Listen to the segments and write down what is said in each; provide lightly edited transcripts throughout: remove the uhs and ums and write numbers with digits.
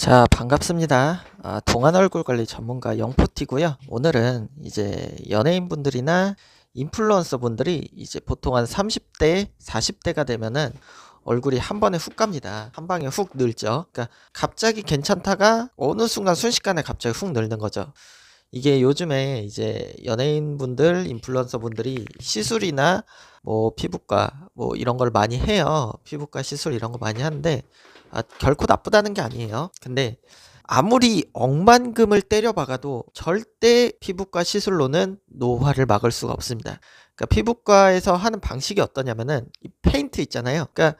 자, 반갑습니다. 동안 얼굴 관리 전문가 영포티고요. 오늘은 이제 연예인분들이나 인플루언서 분들이 이제 보통 한 30대, 40대가 되면은 얼굴이 한 번에 훅 갑니다. 한 방에 훅 늘죠. 그러니까 갑자기 괜찮다가 어느 순간 순식간에 갑자기 훅 늘는 거죠. 이게 요즘에 이제 연예인분들, 인플루언서 분들이 시술이나 뭐 피부과 뭐 이런 걸 많이 해요. 피부과 시술 이런 거 많이 하는데 결코 나쁘다는 게 아니에요. 근데 아무리 억만금을 때려박아도 절대 피부과 시술로는 노화를 막을 수가 없습니다. 그러니까 피부과에서 하는 방식이 어떠냐면은 이 페인트 있잖아요. 그러니까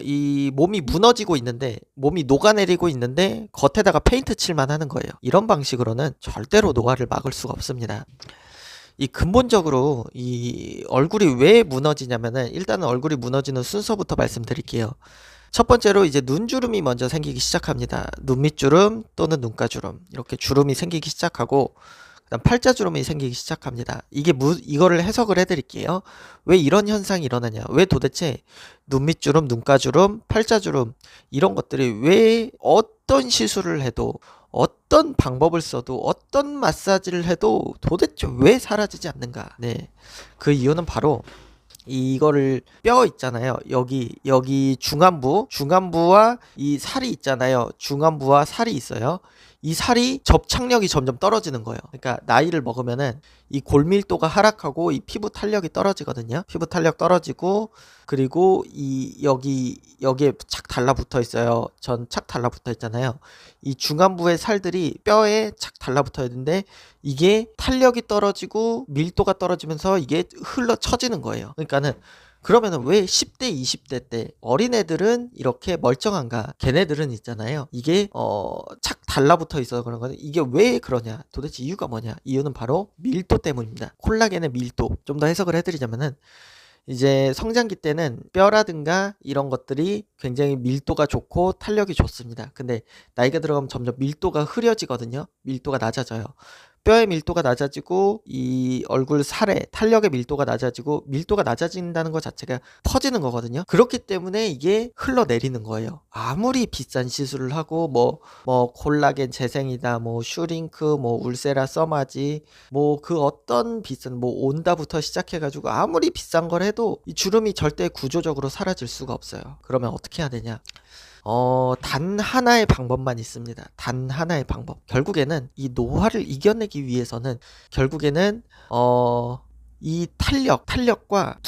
이 몸이 무너지고 있는데 몸이 녹아내리고 있는데 겉에다가 페인트 칠만 하는 거예요. 이런 방식으로는 절대로 노화를 막을 수가 없습니다. 이 근본적으로 이 얼굴이 왜 무너지냐면은 일단은 얼굴이 무너지는 순서부터 말씀드릴게요. 첫 번째로 이제 눈주름이 먼저 생기기 시작합니다. 눈밑주름 또는 눈가주름 이렇게 주름이 생기기 시작하고 그다음 팔자주름이 생기기 시작합니다. 이거를 해석을 해드릴게요. 왜 이런 현상이 일어나냐? 왜 도대체 눈밑주름, 눈가주름, 팔자주름 이런 것들이 왜 어떤 시술을 해도 어떤 방법을 써도 어떤 마사지를 해도 도대체 왜 사라지지 않는가? 네, 그 이유는 바로 이거를 뼈 있잖아요. 여기 중안부와 이 살이 있잖아요. 중안부와 살이 있어요. 이 살이 접착력이 점점 떨어지는 거예요. 그러니까 나이를 먹으면은 이 골밀도가 하락하고 이 피부 탄력이 떨어지거든요. 피부 탄력 떨어지고 그리고 이 여기에 착 달라붙어 있어요. 전 착 달라붙어 있잖아요. 이 중안부의 살들이 뼈에 착 달라붙어 있는데 이게 탄력이 떨어지고 밀도가 떨어지면서 이게 흘러 쳐지는 거예요. 그러니까는 그러면은 왜 10대, 20대 때 어린애들은 이렇게 멀쩡한가? 걔네들은 있잖아요. 이게 착 달라붙어 있어서 그런 거는 이게 왜 그러냐? 도대체 이유가 뭐냐? 이유는 바로 밀도 때문입니다. 콜라겐의 밀도. 좀 더 해석을 해드리자면은 이제 성장기 때는 뼈라든가 이런 것들이 굉장히 밀도가 좋고 탄력이 좋습니다. 근데 나이가 들어가면 점점 밀도가 흐려지거든요. 밀도가 낮아져요. 뼈의 밀도가 낮아지고 이 얼굴 살의 탄력의 밀도가 낮아지고 밀도가 낮아진다는 것 자체가 퍼지는 거거든요. 그렇기 때문에 이게 흘러내리는 거예요. 아무리 비싼 시술을 하고 뭐 콜라겐 재생이다, 뭐 슈링크, 뭐 울세라 써마지, 뭐 그 어떤 비싼 뭐 온다부터 시작해가지고 아무리 비싼 걸 해도 이 주름이 절대 구조적으로 사라질 수가 없어요. 그러면 어떻게 해야 되냐? 단 하나의 방법만 있습니다. 단 하나의 방법. 결국에는 이 노화를 이겨내기 위해서는 결국에는 이 탄력과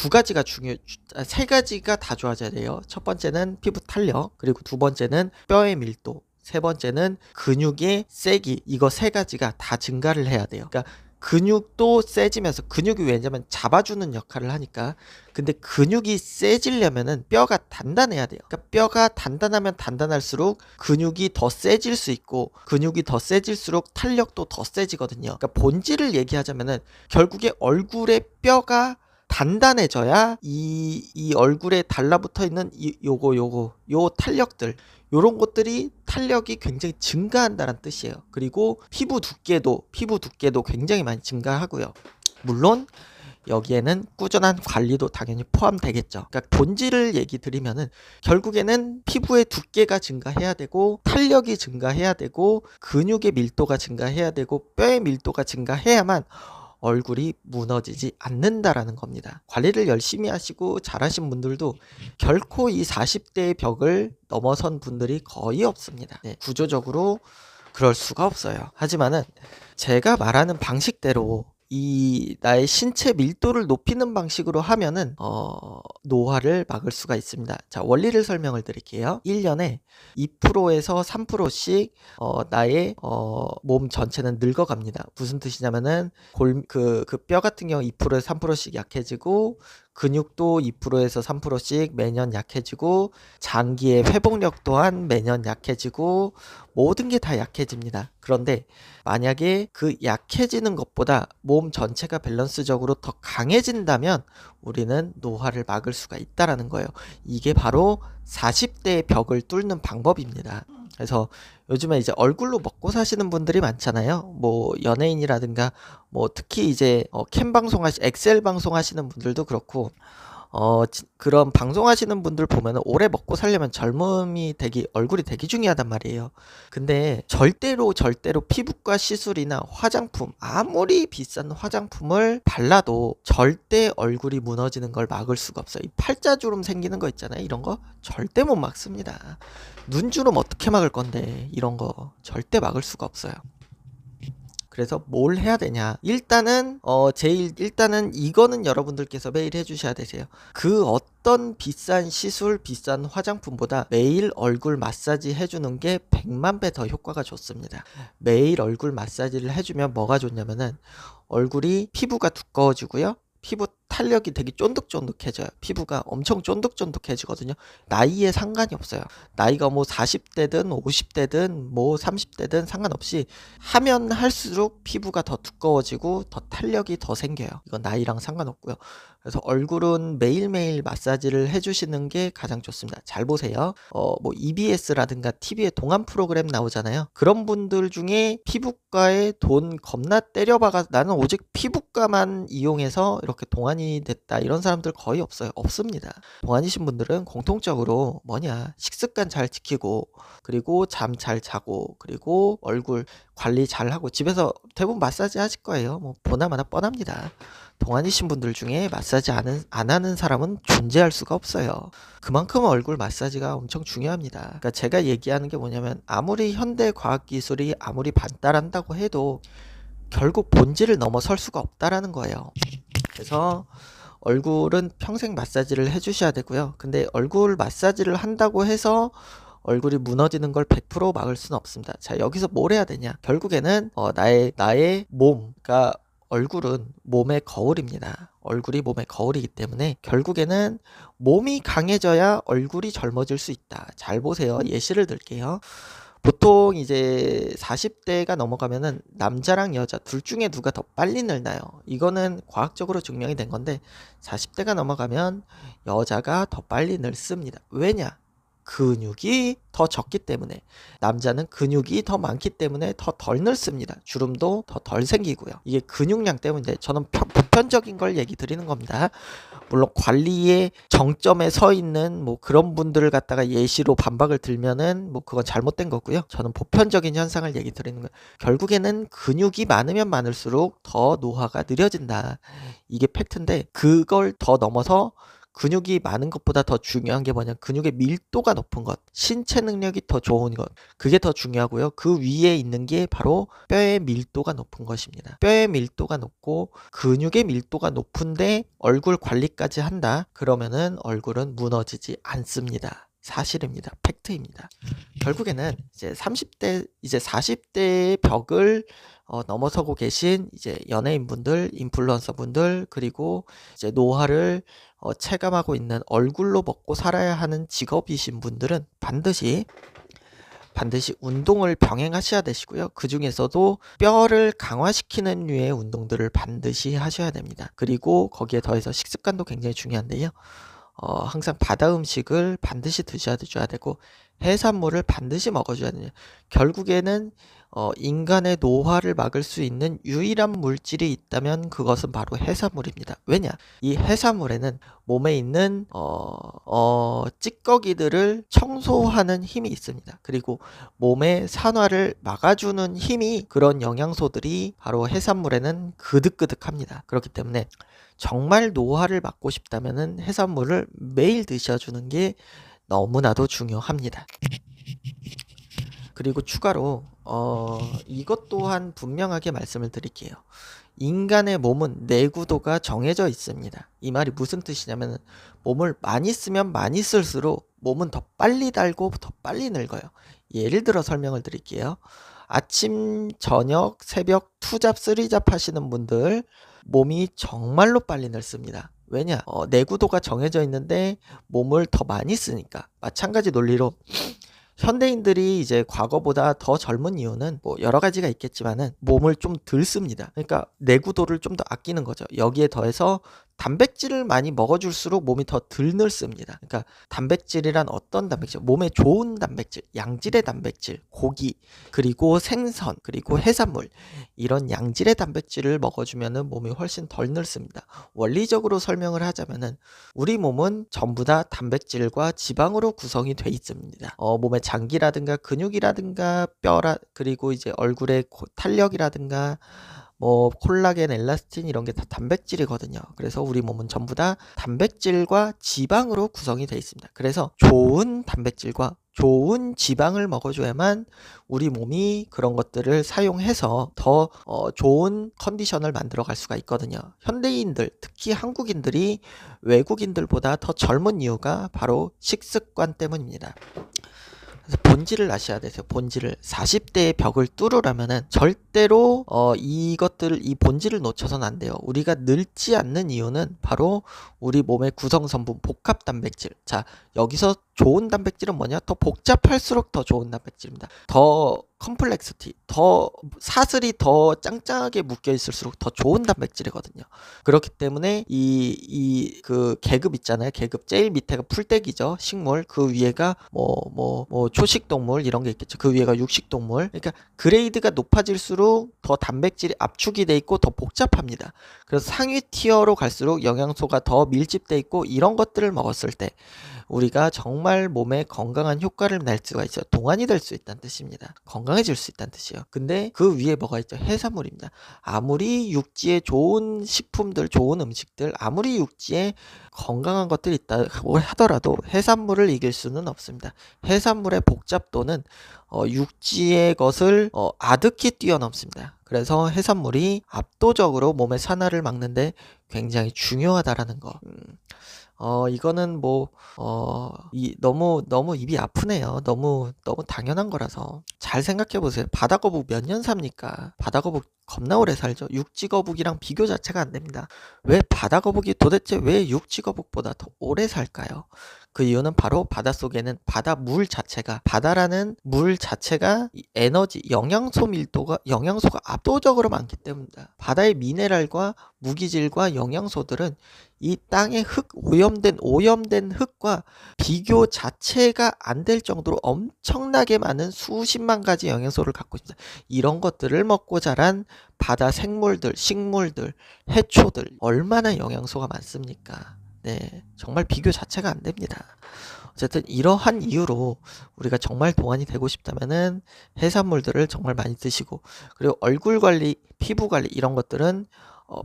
세 가지가 다 좋아져야 돼요. 첫 번째는 피부 탄력, 그리고 두 번째는 뼈의 밀도, 세 번째는 근육의 세기. 이거 세 가지가 다 증가를 해야 돼요. 그러니까 근육도 세지면서 근육이 왜냐면 잡아주는 역할을 하니까. 근데 근육이 세지려면은 뼈가 단단해야 돼요. 그러니까 뼈가 단단하면 단단할수록 근육이 더 세질 수 있고 근육이 더 세질수록 탄력도 더 세지거든요. 그러니까 본질을 얘기하자면은 결국에 얼굴의 뼈가 단단해져야 이 얼굴에 달라붙어 있는 요 탄력들 요런 것들이 탄력이 굉장히 증가한다는 뜻이에요. 그리고 피부 두께도 굉장히 많이 증가하고요. 물론 여기에는 꾸준한 관리도 당연히 포함되겠죠. 그러니까 본질을 얘기 드리면은 결국에는 피부의 두께가 증가해야 되고 탄력이 증가해야 되고 근육의 밀도가 증가해야 되고 뼈의 밀도가 증가해야만 얼굴이 무너지지 않는다라는 겁니다. 관리를 열심히 하시고 잘하신 분들도 결코 이 40대의 벽을 넘어선 분들이 거의 없습니다. 네, 구조적으로 그럴 수가 없어요. 하지만은 제가 말하는 방식대로 이 나의 신체 밀도를 높이는 방식으로 하면은 노화를 막을 수가 있습니다. 자, 원리를 설명을 드릴게요. 1년에 2%에서 3%씩 나의 몸 전체는 늙어갑니다. 무슨 뜻이냐면은 그 뼈 같은 경우 2%에서 3%씩 약해지고 근육도 2%에서 3%씩 매년 약해지고 장기의 회복력 또한 매년 약해지고 모든 게 다 약해집니다. 그런데 만약에 그 약해지는 것보다 몸 전체가 밸런스적으로 더 강해진다면 우리는 노화를 막을 수가 있다라는 거예요. 이게 바로 40대의 벽을 뚫는 방법입니다. 그래서 요즘에 이제 얼굴로 먹고 사시는 분들이 많잖아요. 뭐 연예인이라든가 뭐 특히 이제 엑셀 방송 하시는 분들도 그렇고 그런 방송하시는 분들 보면은 오래 먹고 살려면 젊음이 얼굴이 되게 중요하단 말이에요. 근데 절대로 피부과 시술이나 화장품, 아무리 비싼 화장품을 발라도 절대 얼굴이 무너지는 걸 막을 수가 없어요. 이 팔자주름 생기는 거 있잖아요. 이런 거 절대 못 막습니다. 눈주름 어떻게 막을 건데, 이런 거 절대 막을 수가 없어요. 그래서 뭘 해야 되냐? 일단은 일단은 이거는 여러분들께서 매일 해주셔야 되세요. 그 어떤 비싼 시술, 비싼 화장품보다 매일 얼굴 마사지 해주는 게 100만 배 더 효과가 좋습니다. 매일 얼굴 마사지를 해주면 뭐가 좋냐면은 얼굴이 피부가 두꺼워지고요. 피부 탄력이 되게 쫀득쫀득해져요. 피부가 엄청 쫀득쫀득해지거든요. 나이에 상관이 없어요. 나이가 뭐 40대든 50대든 뭐 30대든 상관없이 하면 할수록 피부가 더 두꺼워지고 더 탄력이 더 생겨요. 이건 나이랑 상관없고요. 그래서 얼굴은 매일매일 마사지를 해주시는 게 가장 좋습니다. 잘 보세요. 뭐 EBS라든가 TV에 동안 프로그램 나오잖아요. 그런 분들 중에 피부과에 돈 겁나 때려박아 나는 오직 피부과만 이용해서 이렇게 동안이 됐다 이런 사람들 거의 없어요. 없습니다. 동안이신 분들은 공통적으로 식습관 잘 지키고, 그리고 잠 잘 자고, 그리고 얼굴 관리 잘 하고, 집에서 대부분 마사지 하실 거예요. 뭐 보나마나 뻔합니다. 동안이신 분들 중에 마사지 안 하는 사람은 존재할 수가 없어요. 그만큼 얼굴 마사지가 엄청 중요합니다. 그러니까 제가 얘기하는 게 뭐냐면, 아무리 현대 과학기술이 아무리 발달한다고 해도 결국 본질을 넘어설 수가 없다라는 거예요. 그래서 얼굴은 평생 마사지를 해주셔야 되고요. 근데 얼굴 마사지를 한다고 해서 얼굴이 무너지는 걸 100% 막을 수는 없습니다. 자, 여기서 뭘 해야 되냐? 결국에는 나의 몸, 그러니까 얼굴은 몸의 거울입니다. 얼굴이 몸의 거울이기 때문에 결국에는 몸이 강해져야 얼굴이 젊어질 수 있다. 잘 보세요. 예시를 들게요. 보통 이제 40대가 넘어가면은 남자랑 여자 둘 중에 누가 더 빨리 늙나요? 이거는 과학적으로 증명이 된 건데, 40대가 넘어가면 여자가 더 빨리 늙습니다. 왜냐? 근육이 더 적기 때문에. 남자는 근육이 더 많기 때문에 더 덜 늙습니다. 주름도 더 덜 생기고요. 이게 근육량 때문인데, 저는 보편적인 걸 얘기 드리는 겁니다. 물론 관리의 정점에 서 있는 뭐 그런 분들을 갖다가 예시로 반박을 들면은 뭐 그건 잘못된 거고요. 저는 보편적인 현상을 얘기 드리는 거예요. 결국에는 근육이 많으면 많을수록 더 노화가 느려진다. 이게 팩트인데, 그걸 더 넘어서 근육이 많은 것보다 더 중요한 게 뭐냐? 근육의 밀도가 높은 것, 신체 능력이 더 좋은 것, 그게 더 중요하고요. 그 위에 있는 게 바로 뼈의 밀도가 높은 것입니다. 뼈의 밀도가 높고 근육의 밀도가 높은데 얼굴 관리까지 한다? 그러면은 얼굴은 무너지지 않습니다. 사실입니다. 팩트입니다. 결국에는 이제 30대, 이제 40대의 벽을 넘어서고 계신 이제 연예인분들, 인플루언서분들, 그리고 이제 노화를 체감하고 있는, 얼굴로 먹고 살아야 하는 직업이신 분들은 반드시 운동을 병행하셔야 되시고요. 그 중에서도 뼈를 강화시키는 류의 운동들을 반드시 하셔야 됩니다. 그리고 거기에 더해서 식습관도 굉장히 중요한데요. 항상 바다 음식을 반드시 드셔야 되고, 해산물을 반드시 먹어줘야 돼요. 결국에는 인간의 노화를 막을 수 있는 유일한 물질이 있다면 그것은 바로 해산물입니다. 왜냐? 이 해산물에는 몸에 있는 찌꺼기들을 청소하는 힘이 있습니다. 그리고 몸의 산화를 막아주는 힘이, 그런 영양소들이 바로 해산물에는 그득그득합니다. 그렇기 때문에 정말 노화를 막고 싶다면은 해산물을 매일 드셔주는 게 너무나도 중요합니다. 그리고 추가로 이것 또한 분명하게 말씀을 드릴게요. 인간의 몸은 내구도가 정해져 있습니다. 이 말이 무슨 뜻이냐면, 몸을 많이 쓰면 많이 쓸수록 몸은 더 빨리 닳고 더 빨리 늙어요. 예를 들어 설명을 드릴게요. 아침, 저녁, 새벽, 투잡, 쓰리잡 하시는 분들 몸이 정말로 빨리 늙습니다. 왜냐? 내구도가 정해져 있는데 몸을 더 많이 쓰니까. 마찬가지 논리로 현대인들이 이제 과거보다 더 젊은 이유는 뭐 여러 가지가 있겠지만은 몸을 좀 덜 씁니다. 그러니까 내구도를 좀 더 아끼는 거죠. 여기에 더해서 단백질을 많이 먹어줄수록 몸이 더 덜 늙습니다. 그러니까 단백질이란 어떤 단백질? 몸에 좋은 단백질, 양질의 단백질, 고기, 그리고 생선, 그리고 해산물, 이런 양질의 단백질을 먹어주면 몸이 훨씬 덜 늙습니다. 원리적으로 설명을 하자면은 우리 몸은 전부 다 단백질과 지방으로 구성이 돼 있습니다. 몸의 장기라든가 근육이라든가 그리고 이제 얼굴의 탄력이라든가 뭐 콜라겐, 엘라스틴 이런 게 다 단백질이거든요. 그래서 우리 몸은 전부 다 단백질과 지방으로 구성이 되어 있습니다. 그래서 좋은 단백질과 좋은 지방을 먹어줘야만 우리 몸이 그런 것들을 사용해서 더 좋은 컨디션을 만들어 갈 수가 있거든요. 현대인들, 특히 한국인들이 외국인들보다 더 젊은 이유가 바로 식습관 때문입니다. 그래서 본질을 아셔야 되세요. 본질을 40대의 벽을 뚫으려면은 절대로 이 본질을 놓쳐서는 안 돼요. 우리가 늙지 않는 이유는 바로 우리 몸의 구성성분 복합 단백질. 자, 여기서 좋은 단백질은 뭐냐? 더 복잡할수록 더 좋은 단백질입니다. 더 컴플렉시티, 더 사슬이 더 짱짱하게 묶여 있을수록 더 좋은 단백질이거든요. 그렇기 때문에 그 계급 있잖아요. 계급 제일 밑에가 풀떼기죠. 식물. 그 위에가 초식 동물 이런 게 있겠죠. 그 위에가 육식 동물. 그러니까 그레이드가 높아질수록 더 단백질이 압축이 돼 있고 더 복잡합니다. 그래서 상위 티어로 갈수록 영양소가 더 밀집돼 있고 이런 것들을 먹었을 때 우리가 정말 몸에 건강한 효과를 낼 수가 있어요. 동안이 될 수 있다는 뜻입니다. 건강해질 수 있다는 뜻이에요. 근데 그 위에 뭐가 있죠? 해산물입니다. 아무리 육지에 좋은 식품들, 좋은 음식들, 아무리 육지에 건강한 것들이 있다고 하더라도 해산물을 이길 수는 없습니다. 해산물의 복잡도는 육지의 것을 아득히 뛰어넘습니다. 그래서 해산물이 압도적으로 몸의 산화를 막는데 굉장히 중요하다라는 거. 이거는 너무 입이 아프네요. 너무 당연한 거라서. 잘 생각해 보세요. 바다거북 몇 년 삽니까? 바다거북 겁나 오래 살죠. 육지거북이랑 비교 자체가 안 됩니다. 왜 바다거북이 도대체 왜 육지거북보다 더 오래 살까요? 그 이유는 바로 바닷속에는 바다라는 물 자체가 에너지, 영양소가 압도적으로 많기 때문이다. 바다의 미네랄과 무기질과 영양소들은 이 땅의 오염된 흙과 비교 자체가 안 될 정도로 엄청나게 많은 수십만 가지 영양소를 갖고 있습니다. 이런 것들을 먹고 자란 바다 생물들, 식물들, 해초들 얼마나 영양소가 많습니까? 네, 정말 비교 자체가 안 됩니다. 어쨌든 이러한 이유로 우리가 정말 동안이 되고 싶다면은 해산물들을 정말 많이 드시고, 그리고 얼굴 관리, 피부 관리 이런 것들은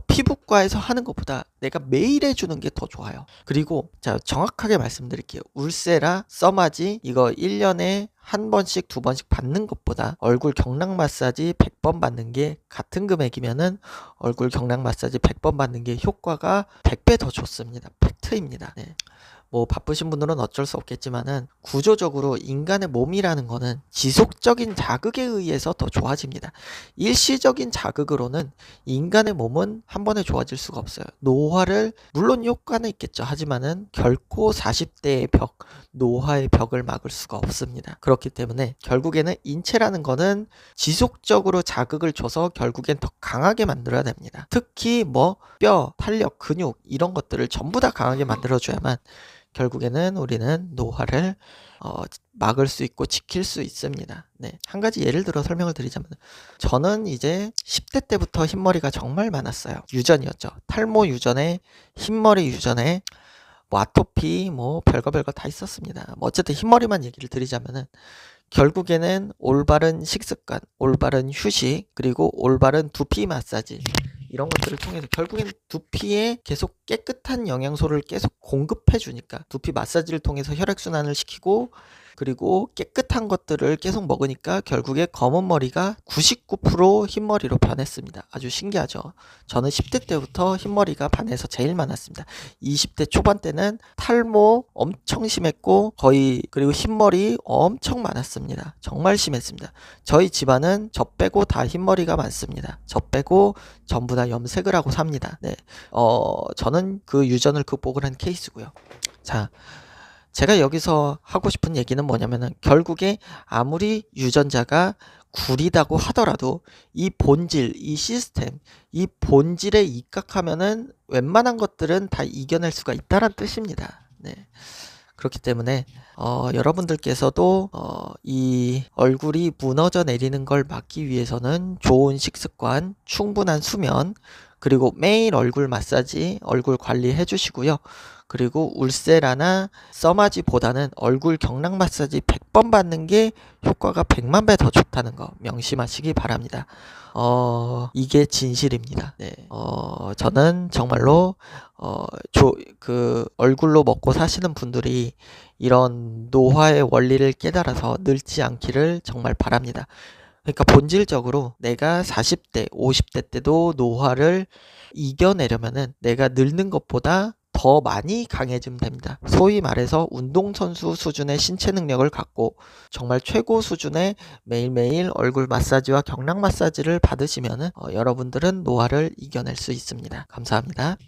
피부과에서 하는 것보다 내가 매일 해주는 게 더 좋아요. 그리고 자, 정확하게 말씀드릴게요. 울세라, 써마지 이거 1년에 한 번씩, 두 번씩 받는 것보다 얼굴 경락 마사지 100번 받는 게 같은 금액이면은 얼굴 경락 마사지 100번 받는 게 효과가 100배 더 좋습니다. 팩트입니다. 네. 바쁘신 분들은 어쩔 수 없겠지만은 구조적으로 인간의 몸이라는 거는 지속적인 자극에 의해서 더 좋아집니다. 일시적인 자극으로는 인간의 몸은 한 번에 좋아질 수가 없어요. 물론 효과는 있겠죠. 하지만은 결코 40대의 노화의 벽을 막을 수가 없습니다. 그렇기 때문에 결국에는 인체라는 거는 지속적으로 자극을 줘서 결국엔 더 강하게 만들어야 됩니다. 특히 뼈, 탄력, 근육 이런 것들을 전부 다 강하게 만들어줘야만 결국에는 우리는 노화를 막을 수 있고 지킬 수 있습니다. 네. 한 가지 예를 들어 설명을 드리자면, 저는 이제 10대 때부터 흰머리가 정말 많았어요. 유전이었죠. 탈모 유전에, 흰머리 유전에, 아토피, 별거 다 있었습니다. 어쨌든 흰머리만 얘기를 드리자면은, 결국에는 올바른 식습관, 올바른 휴식, 그리고 올바른 두피 마사지 이런 것들을 통해서 결국엔 두피에 계속 깨끗한 영양소를 계속 공급해 주니까, 두피 마사지를 통해서 혈액순환을 시키고 그리고 깨끗한 것들을 계속 먹으니까 결국에 검은 머리가 99% 흰머리로 변했습니다. 아주 신기하죠. 저는 10대 때부터 흰머리가 반에서 제일 많았습니다. 20대 초반 때는 탈모 엄청 심했고 그리고 흰머리 엄청 많았습니다. 정말 심했습니다. 저희 집안은 저 빼고 다 흰머리가 많습니다. 저 빼고 전부 다 염색을 하고 삽니다. 네. 저는 그 유전을 극복을 한 케이스고요. 자, 제가 여기서 하고 싶은 얘기는 뭐냐면은 결국에 아무리 유전자가 구리다고 하더라도 이 본질, 이 시스템, 이 본질에 입각하면은 웬만한 것들은 다 이겨낼 수가 있다는 뜻입니다. 네. 그렇기 때문에 여러분들께서도 이 얼굴이 무너져 내리는 걸 막기 위해서는 좋은 식습관, 충분한 수면, 그리고 매일 얼굴 마사지, 얼굴 관리해 주시고요. 그리고 울세라나 써마지보다는 얼굴 경락 마사지 100번 받는 게 효과가 100만 배 더 좋다는 거 명심하시기 바랍니다. 이게 진실입니다. 네. 저는 정말로 얼굴로 먹고 사시는 분들이 이런 노화의 원리를 깨달아서 늙지 않기를 정말 바랍니다. 그러니까 본질적으로 내가 40대, 50대 때도 노화를 이겨내려면은 내가 늙는 것보다 더 많이 강해지면 됩니다. 소위 말해서 운동선수 수준의 신체 능력을 갖고 정말 최고 수준의 매일매일 얼굴 마사지와 경락 마사지를 받으시면은 여러분들은 노화를 이겨낼 수 있습니다. 감사합니다.